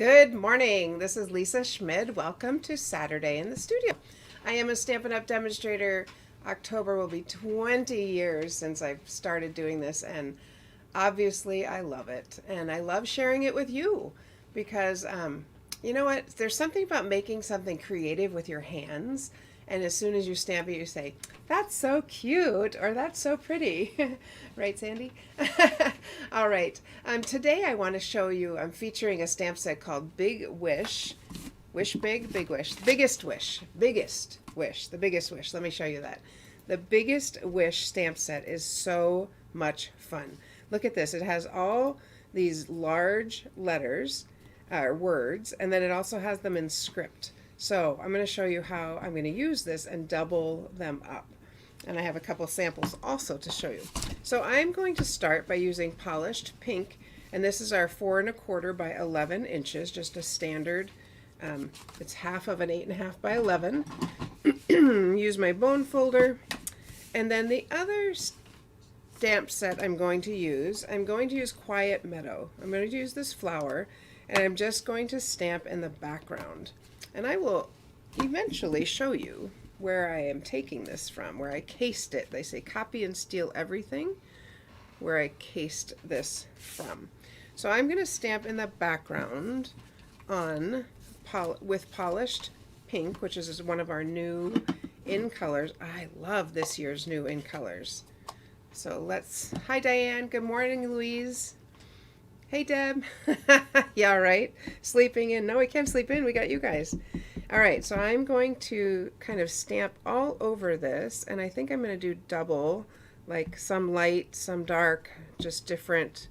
Good morning. This is Lisa Schmid. Welcome to Saturday in the Studio. I am a Stampin' Up! Demonstrator. October will be 20 years since I've started doing this, and obviously I love it. And I love sharing it with you because, you know what? There's something about making something creative with your hands, and as soon as you stamp it, you say, "That's so cute," or "That's so pretty." Right, Sandy? All right. Today I want to show you, I'm featuring a stamp set called Big Wish. Wish Big, Big Wish. Biggest Wish. Biggest Wish. The Biggest Wish. Let me show you that. The Biggest Wish stamp set is so much fun. Look at this. It has all these large letters, words, and then it also has them in script. So I'm going to show you how I'm going to use this and double them up. And I have a couple samples also to show you. So I'm going to start by using polished pink, and this is our 4 1/4 by 11 inches, just a standard. It's half of an 8 1/2 by 11. Use my bone folder, and then the other stamp set I'm going to use Quiet Meadow. I'm going to use this flower, and I'm just going to stamp in the background. And I will eventually show you where I am taking this from, where I cased it. They say copy and steal everything, where I cased this from. So I'm going to stamp in the background on with polished pink, which is one of our new in colors. I love this year's new in colors. So let's, hi Diane, good morning Louise. Hey Deb. Yeah, right. Sleeping in. No, we can't sleep in. We got you guys. All right, so I'm going to kind of stamp all over this, and I think I'm going to do double, like some light, some dark, just different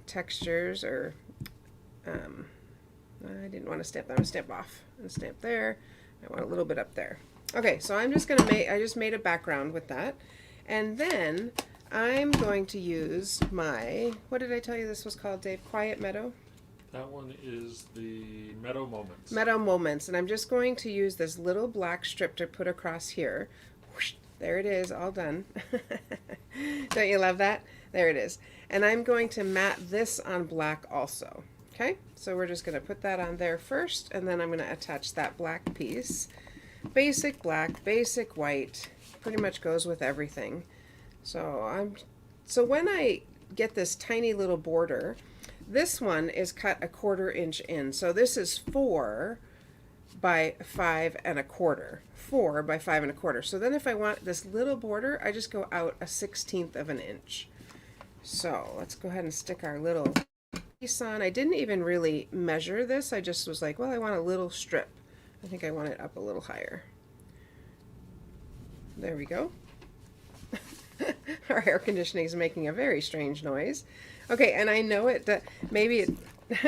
textures, or I didn't want to stamp that. I'm going to stamp off and stamp there. I want a little bit up there. Okay, so I'm just going to I just made a background with that, and then I'm going to use my, what did I tell you this was called, Dave? Quiet Meadow? That one is the Meadow Moments. Meadow Moments, and I'm just going to use this little black strip to put across here. Whoosh, there it is, all done. Don't you love that? There it is. And I'm going to mat this on black also. Okay, so we're just going to put that on there first, and then I'm going to attach that black piece. Basic black, basic white, pretty much goes with everything. So when I get this tiny little border, this one is cut 1/4 inch in. So this is 4 by 5 1/4. 4 by 5 1/4. So then if I want this little border, I just go out 1/16 of an inch. So let's go ahead and stick our little piece on. I didn't even really measure this. I just was like, well, I want a little strip. I think I want it up a little higher. There we go. Our air conditioning is making a very strange noise. Okay, and I know it, maybe it,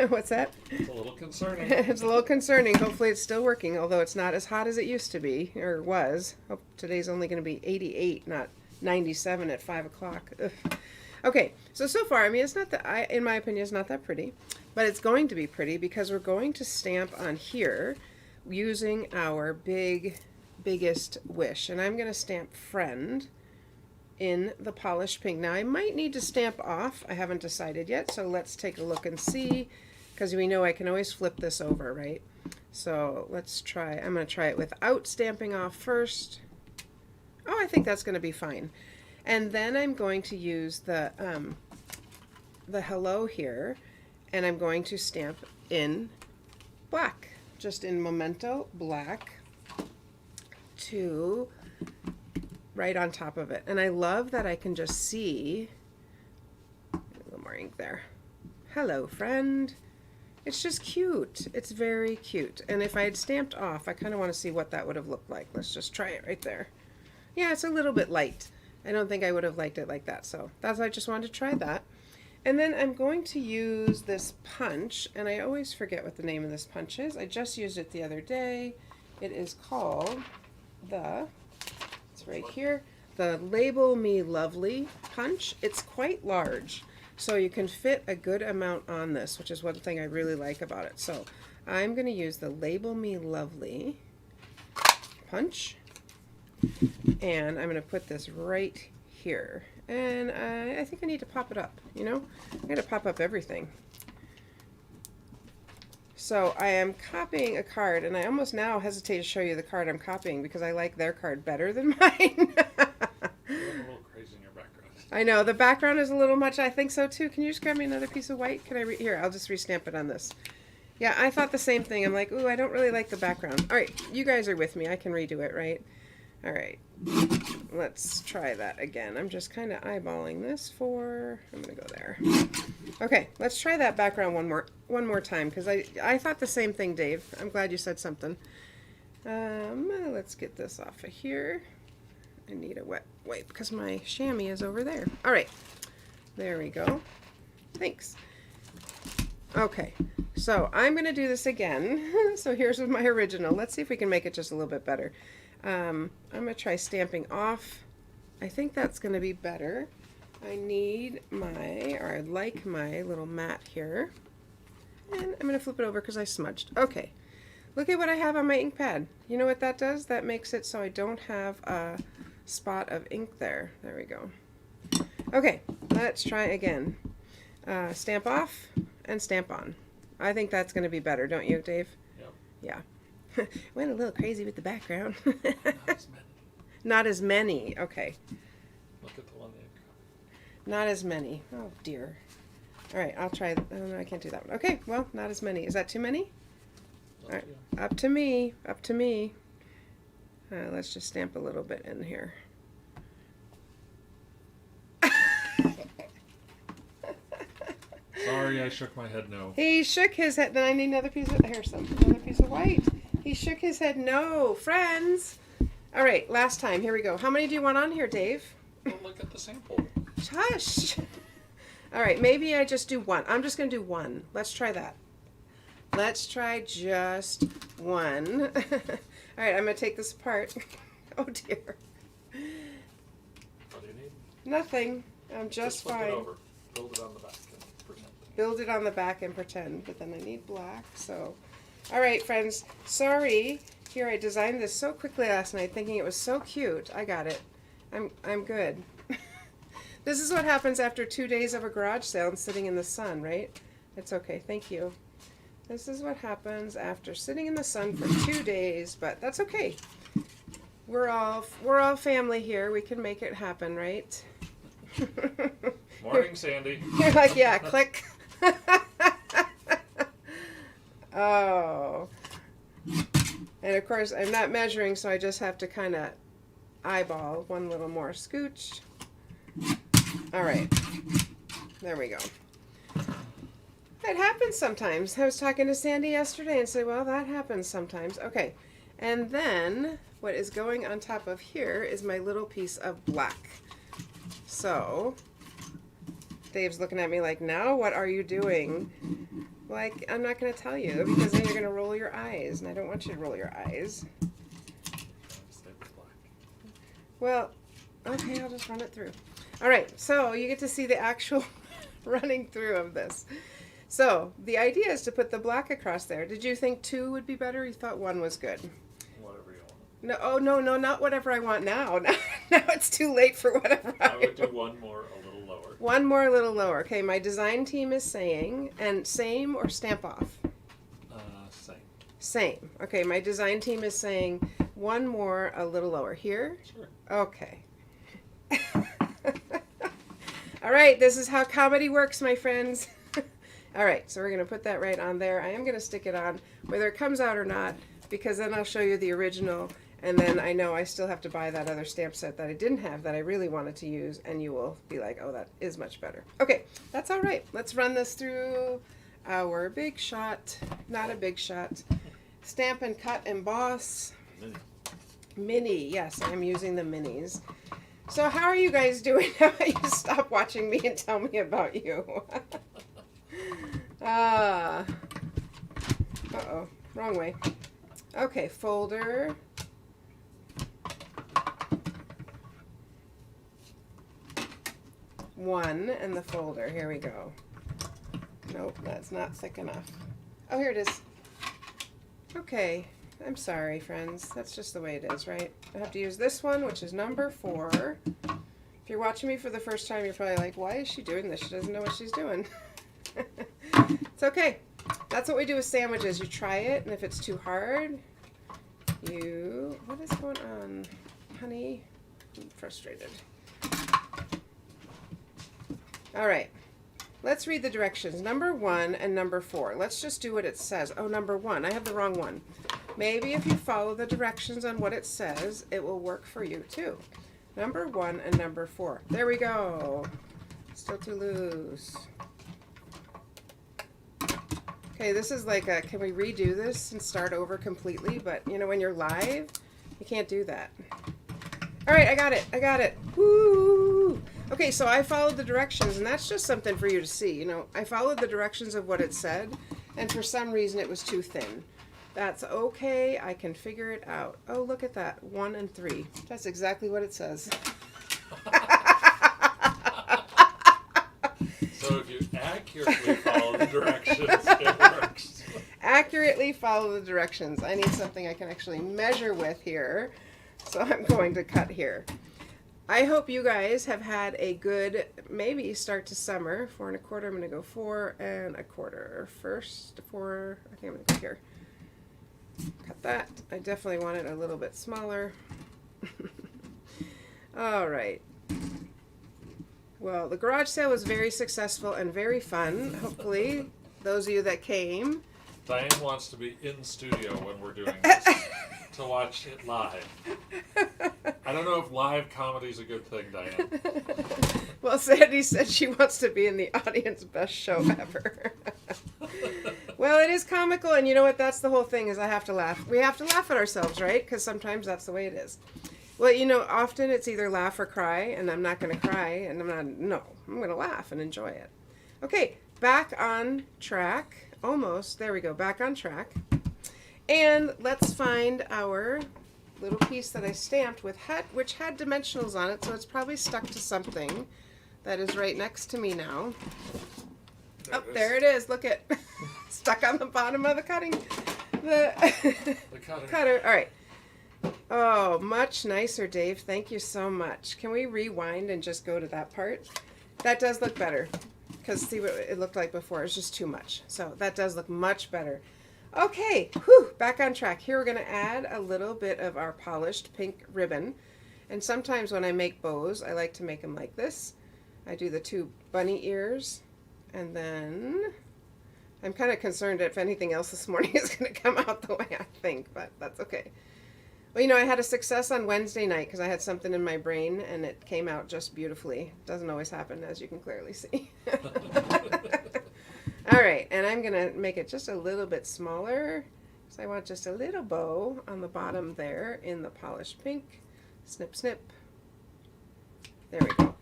what's that? It's a little concerning. It's a little concerning. Hopefully it's still working, although it's not as hot as it used to be, or was. Hope today's only going to be 88, not 97 at 5 o'clock. Okay, so far, I mean, it's not that, in my opinion, it's not that pretty, but it's going to be pretty because we're going to stamp on here using our Biggest Wish. And I'm going to stamp Friend in the polished pink. Now I might need to stamp off. I haven't decided yet, so let's take a look and see, because we know I can always flip this over, right? So let's try. I'm going to try it without stamping off first. Oh, I think that's going to be fine. And then I'm going to use the hello here, and I'm going to stamp in black, just in Memento black, to right on top of it. And I love that I can just see a little more ink there. Hello, friend. It's just cute. It's very cute. And if I had stamped off, I kind of want to see what that would have looked like. Let's just try it right there. Yeah, it's a little bit light. I don't think I would have liked it like that. So that's why I just wanted to try that. And then I'm going to use this punch, and I always forget what the name of this punch is. I just used it the other day. It is called it's right here, the Label Me Lovely punch. It's quite large, so you can fit a good amount on this, which is one thing I really like about it. So I'm going to use the Label Me Lovely punch, and I'm going to put this right here. And I think I need to pop it up, you know? I got to pop up everything. So I am copying a card, and I almost now hesitate to show you the card I'm copying because I like their card better than mine. You're a little crazy in your background. I know, the background is a little much. I think so too. Can you just grab me another piece of white? Can I here, I'll just restamp it on this. Yeah, I thought the same thing. I'm like, ooh, I don't really like the background. All right, you guys are with me. I can redo it, right? All right, let's try that again. I'm just kind of eyeballing this for, I'm gonna go there. Okay, let's try that background one more time because I thought the same thing, Dave. I'm glad you said something. Let's get this off of here. I need a wet wipe because my chamois is over there. All right, there we go. Thanks. Okay, so I'm gonna do this again. So here's my original. Let's see if we can make it just a little bit better. I'm gonna try stamping off. I think that's gonna be better. I need I'd like my little mat here. And I'm gonna flip it over because I smudged. Okay, look at what I have on my ink pad. You know what that does? That makes it so I don't have a spot of ink there. There we go. Okay, let's try again. Stamp off and stamp on. I think that's gonna be better, don't you, Dave? Yep. Yeah. Went a little crazy with the background. Not as many. Not as many. Okay. Look at the one they copied. Not as many. Oh dear. All right, I'll try. Oh no, I can't do that one. Okay, well, not as many. Is that too many? All right, up to me. Up to me. Let's just stamp a little bit in here. Sorry, I shook my head no. He shook his head. Then I need another piece of another piece of white. He shook his head no, friends. All right, last time. Here we go. How many do you want on here, Dave? Well, look at the sample. Hush. All right, maybe I just do one. I'm just gonna do one. Let's try that. Let's try just one. All right, I'm gonna take this apart. Oh dear. What do you need? Nothing. I'm just flip fine. it over. Build it on the back and pretend. Build it on the back and pretend, but then I need black, so. All right, friends, sorry. Here, I designed this so quickly last night thinking it was so cute. I got it. I'm good. This is what happens after 2 days of a garage sale and sitting in the sun, right? It's okay, thank you. This is what happens after sitting in the sun for 2 days, but that's okay. We're all family here. We can make it happen, right? Morning, Sandy. You're like, yeah, click. Oh. And of course, I'm not measuring, so I just have to kind of eyeball one little more scooch. All right. There we go. It happens sometimes. I was talking to Sandy yesterday and said, well, that happens sometimes. Okay. And then what is going on top of here is my little piece of black. So Dave's looking at me like, now what are you doing? Like, I'm not going to tell you because then you're going to roll your eyes, and I don't want you to roll your eyes. Stay with black. Well, okay, I'll just run it through. All right, so you get to see the actual running through of this. So the idea is to put the black across there. Did you think 2 would be better? You thought 1 was good. Whatever you want. No, oh no, not whatever I want now. Now it's too late for whatever I would do one more a little lower. One more a little lower. Okay, my design team is saying, and same or stamp off? Same. Same. Okay, my design team is saying one more a little lower. Here? Sure. Okay. All right, this is how comedy works, my friends. All right, so we're going to put that right on there. I am going to stick it on, whether it comes out or not, because then I'll show you the original, and then I know I still have to buy that other stamp set that I didn't have that I really wanted to use, and you will be like, oh, that is much better. Okay, that's all right. Let's run this through our Big Shot, not a Big Shot, Stamp and Cut Emboss Mini. Yes, I'm using the minis. So how are you guys doing? How about you stop watching me and tell me about you? Uh-oh, wrong way. Okay, folder. One and the folder. Here we go. Nope, that's not thick enough. Oh, here it is. Okay, I'm sorry, friends. That's just the way it is, right? I have to use this one, which is number 4. If you're watching me for the first time, you're probably like, why is she doing this? She doesn't know what she's doing. It's okay. That's what we do with sandwiches. You try it, and if it's too hard, what is going on, honey? I'm frustrated. All right, let's read the directions. Number 1 and number 4. Let's just do what it says. Oh, number 1, I have the wrong one. Maybe if you follow the directions on what it says, it will work for you too. Number 1 and number 4. There we go. Still too loose. Okay, this is like can we redo this and start over completely? But you know, when you're live, you can't do that. All right, I got it. Woo! Okay, so I followed the directions, and that's just something for you to see. You know, I followed the directions of what it said, and for some reason it was too thin. That's okay, I can figure it out. Oh, look at that, 1 and 3. That's exactly what it says. So if you accurately follow the directions, it works. Accurately follow the directions. I need something I can actually measure with here. So I'm going to cut here. I hope you guys have had a good, maybe start to summer. 4 1/4, I'm going to go 4 1/4. First 4, I think I'm going to go here. Cut that. I definitely want it a little bit smaller. All right. Well, the garage sale was very successful and very fun. Hopefully, those of you that came. Diane wants to be in studio when we're doing this to watch it live. I don't know if live comedy is a good thing, Diane. Well, Sandy said she wants to be in the audience. Best show ever. Well, it is comical, and you know what? That's the whole thing, is I have to laugh. We have to laugh at ourselves, right? Because sometimes that's the way it is. Well, you know, often it's either laugh or cry, and I'm not going to cry, and I'm going to laugh and enjoy it. Okay, back on track. Almost. There we go. Back on track. And let's find our little piece that I stamped which had dimensionals on it, so it's probably stuck to something that is right next to me now. There it is. Look at stuck on the bottom of the The cutter. All right. Oh, much nicer, Dave. Thank you so much. Can we rewind and just go to that part? That does look better, because see what it looked like before. It's just too much. So that does look much better. Okay, back on track. Here we're going to add a little bit of our polished pink ribbon. And sometimes when I make bows, I like to make them like this. I do the 2 bunny ears, and then I'm kind of concerned if anything else this morning is going to come out the way I think, but that's okay. Well, you know, I had a success on Wednesday night because I had something in my brain and it came out just beautifully. Doesn't always happen, as you can clearly see. All right, and I'm going to make it just a little bit smaller. So I want just a little bow on the bottom there in the polished pink. Snip, snip. There we go.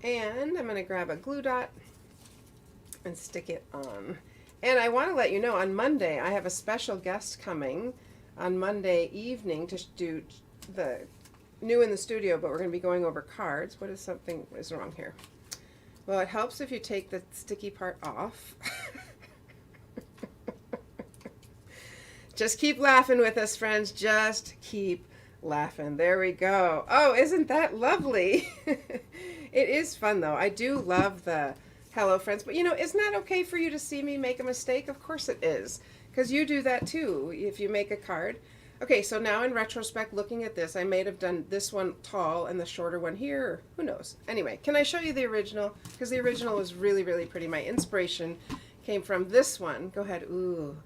And I'm going to grab a glue dot and stick it on. And I want to let you know, on Monday, I have a special guest coming on Monday evening to do the new in the studio, but we're going to be going over cards. What is something is wrong here? Well, it helps if you take the sticky part off. Just keep laughing with us, friends. Just keep laughing. There we go. Oh, isn't that lovely? It is fun, though. I do love the hello, friends. But, you know, isn't that okay for you to see me make a mistake? Of course it is. Because you do that, too, if you make a card. Okay, so now in retrospect, looking at this, I may have done this one tall and the shorter one here. Or who knows? Anyway, can I show you the original? Because the original was really, really pretty. My inspiration came from this one. Go ahead. Ooh.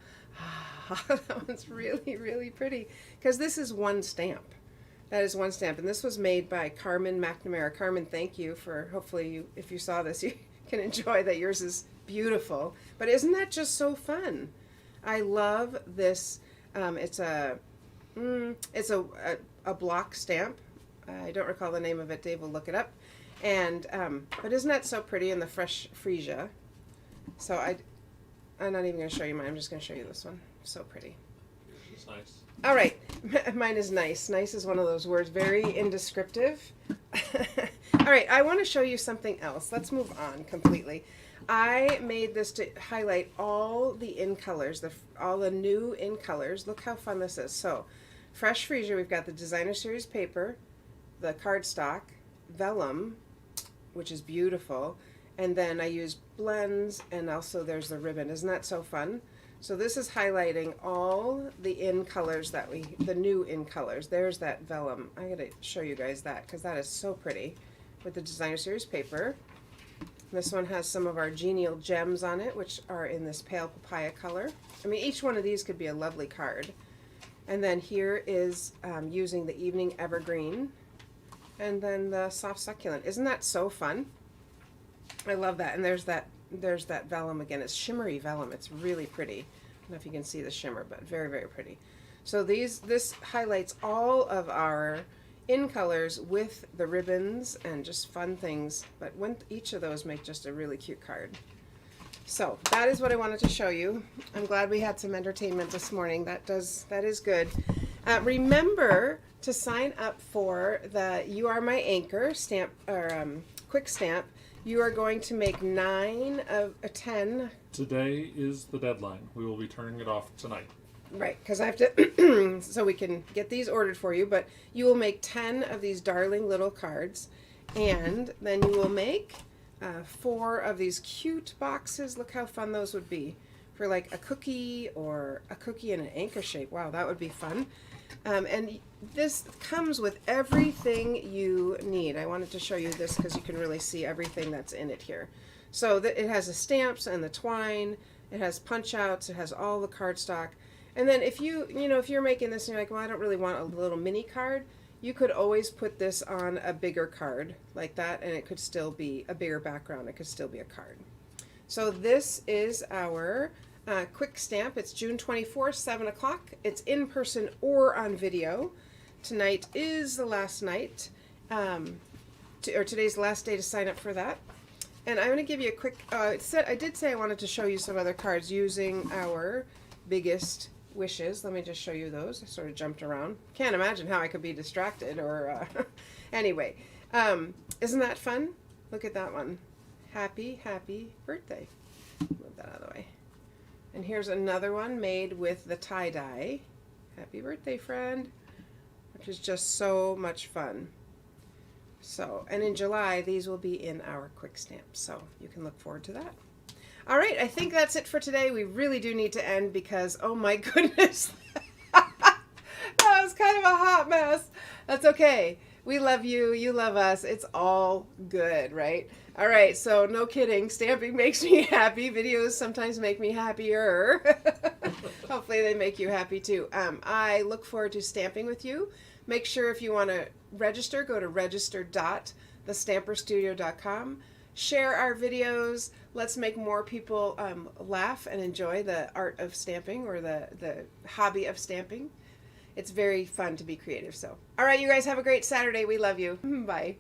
That one's really, really pretty. Because this is one stamp. That is one stamp. And this was made by Carmen McNamara. Carmen, thank you for, hopefully, if you saw this, you can enjoy that yours is beautiful. But isn't that just so fun? I love this. It's a block stamp. I don't recall the name of it. Dave will look it up. And but isn't that so pretty in the fresh freesia? So I'm not even going to show you mine. I'm just going to show you this one. So pretty. Yours is nice. All right, mine is nice. Nice is one of those words, very indescriptive. All right, I want to show you something else. Let's move on completely. I made this to highlight all the in colors, all the new in colors. Look how fun this is. So, fresh freesia, we've got the designer series paper, the cardstock, vellum, which is beautiful, and then I use blends, and also there's the ribbon. Isn't that so fun? So this is highlighting all the in colors the new in colors. There's that vellum. I gotta show you guys that because that is so pretty with the Designer Series paper. This one has some of our genial gems on it, which are in this pale papaya color. I mean, each one of these could be a lovely card. And then here is using the evening evergreen, and then the soft succulent. Isn't that so fun? I love that. And there's that vellum again. It's shimmery vellum. It's really pretty. I don't know if you can see the shimmer, but very, very pretty. So this highlights all of our in colors with the ribbons and just fun things. But each of those make just a really cute card. So that is what I wanted to show you. I'm glad we had some entertainment this morning. That is good. Remember to sign up for the You Are My Anchor stamp or quick stamp. You are going to make 9 of 10. Today is the deadline. We will be turning it off tonight. Right, because I have to, so we can get these ordered for you, but you will make 10 of these darling little cards, and then you will make 4 of these cute boxes. Look how fun those would be for like a cookie or a cookie in an anchor shape. Wow, that would be fun. And this comes with everything you need. I wanted to show you this because you can really see everything that's in it here. So it has the stamps and the twine. It has punch outs. It has all the cardstock. And then if if you're making this and you're like, well, I don't really want a little mini card, you could always put this on a bigger card like that, and it could still be a bigger background. It could still be a card. So this is our quick stamp. It's June 24th, 7 o'clock. It's in person or on video. Tonight is the last night, or today's the last day to sign up for that. And I'm going to give you a quick, I did say I wanted to show you some other cards using our biggest wishes. Let me just show you those. I sort of jumped around. Can't imagine how I could be distracted or, anyway. Isn't that fun? Look at that one. Happy, happy birthday. Move that out of the way. And here's another one made with the tie-dye. Happy birthday, friend. Which is just so much fun. So, and in July, these will be in our quick stamp. So you can look forward to that. All right, I think that's it for today. We really do need to end because, oh my goodness, that was kind of a hot mess. That's okay. We love you. You love us. It's all good, right? All right, so no kidding. Stamping makes me happy. Videos sometimes make me happier. Hopefully they make you happy too. I look forward to stamping with you. Make sure if you want to register, go to register.thestamperstudio.com. Share our videos. Let's make more people laugh and enjoy the art of stamping or the hobby of stamping. It's very fun to be creative. So, all right, you guys have a great Saturday. We love you. Bye.